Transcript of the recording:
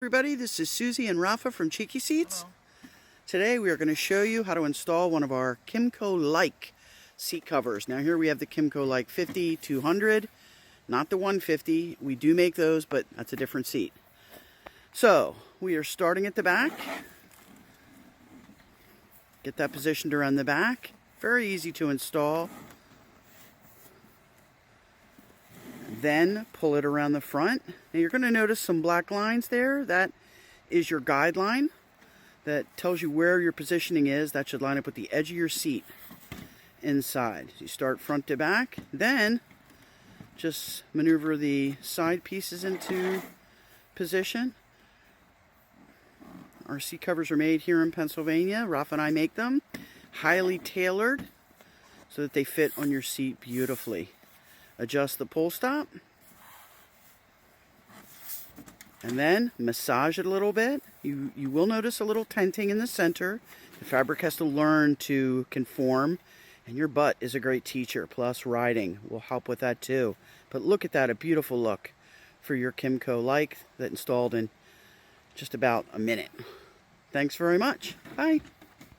Everybody, this is Susie and Rafa from Cheeky Seats. Hello. Today we are going to show you how to install one of our Kymco Like seat covers. Now here we have the Kymco Like 50 200, not the 150. We do make those, but that's a different seat. So we are starting at the back. Get that positioned around the back. Very easy to install. Then pull it around the front. Now you're going to notice some black lines there. That is your guideline that tells you where your positioning is. That should line up with the edge of your seat inside. So you start front to back, then just maneuver the side pieces into position. Our seat covers are made here in Pennsylvania. Rafa and I make them. Highly tailored so that they fit on your seat beautifully. Adjust the pull stop, and then massage it a little bit. You will notice a little tenting in the center. The fabric has to learn to conform, and your butt is a great teacher, plus riding will help with that too. But look at that, a beautiful look for your Kymco Like that installed in just about a minute. Thanks very much. Bye.